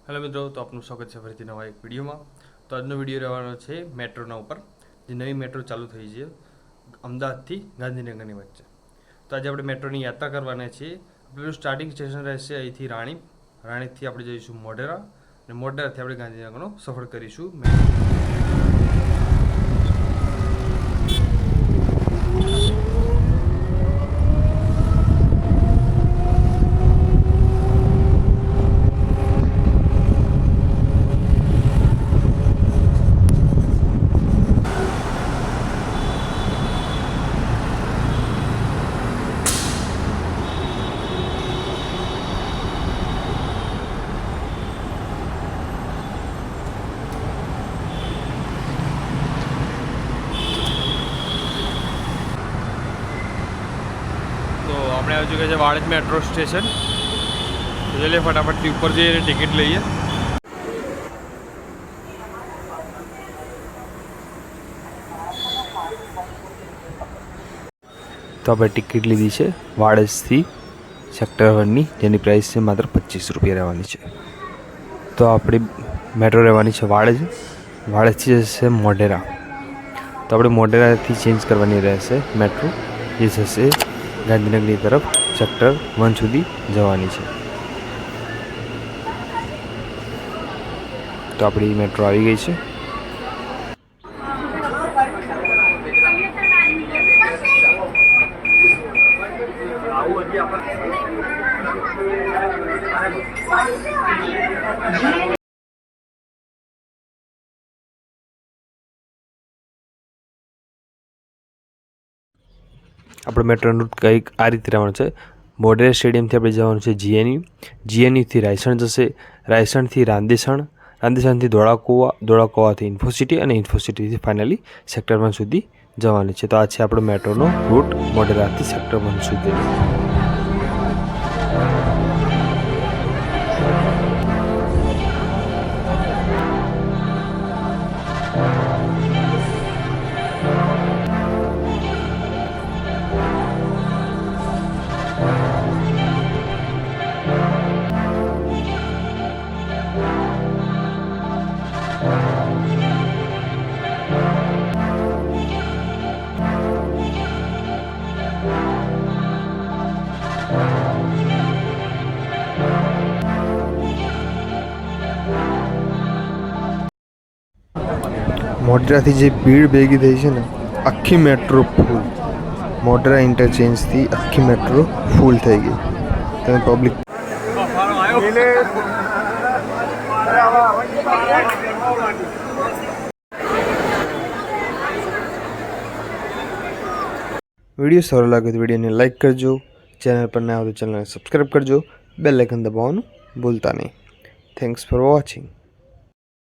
Hello મિત્રો, તો આપનું સ્વાગત છે ફરીથી નવા એક વિડીયોમાં। તો આજનો વિડીયો રહેવાનો છે મેટ્રોના ઉપર, જે નવી મેટ્રો ચાલુ થઈ છે અમદાવાદથી ગાંધીનગરની વચ્ચે। તો આજે આપણે મેટ્રોની યાત્રા કરવાના છીએ। આપણું સ્ટાર્ટિંગ સ્ટેશન રહેશે અહીંથી રાણીપથી આપણે જઈશું મોઢેરા, અને મોઢેરાથી આપણે ગાંધીનગરનો સફર કરીશું। तो આપણે આવી ચૂક્યા છે વાડજ મેટ્રો સ્ટેશન। તો ચલીએ ફટાફટથી ઉપર જઈએ અને ટિકિટ લઈએ। તો આપણે ટિકિટ લીધી છે વાડજથી સેક્ટર 1ની, જેની પ્રાઇસ છે માત્ર 25 રૂપિયા રહેવાની છે। તો આપણી મેટ્રો રહેવાની છે વાડજથી જશે મોઢેરા। તો આપણે મોઢેરાથી ચેન્જ કરવાની રહેશે મેટ્રો, જે જશે ગાંધીનગરની તરફ સેક્ટર 1 સુધી જવાની છે। તો આપણી મેટ્રો આવી ગઈ છે। આપણો મેટ્રોનું રૂટ કંઈક આ રીતે રહેવાનું છે। મોઢેરા સ્ટેડિયમથી આપણે જવાનું છે જીએનયુથી રાયસણ જશે, રાયસણથી રાંદેસણથી ધોળાકુવાથી ઇન્ફોસિટી, અને ઇન્ફોસિટીથી ફાઇનલી સેક્ટર 1 સુધી જવાનું છે। તો આ છે આપણો મેટ્રોનો રૂટ મોઢેરાથી સેક્ટર 1 સુધી। મોઢેરાથી જે ભીડ ભેગી થઈ છે ને, આખી મેટ્રો ફૂલ, મોઢેરા ઇન્ટરચેન્જથી આખી મેટ્રો ફૂલ થઈ ગઈ। તમે પબ્લિક વિડીયો સારો લાગે તો વિડીયોને લાઈક કરજો, ચેનલ પર ના આવે તો ચેનલને સબસ્ક્રાઈબ કરજો, બેલ આઇકન દબાવવાનું ભૂલતા નહીં। Thanks for watching.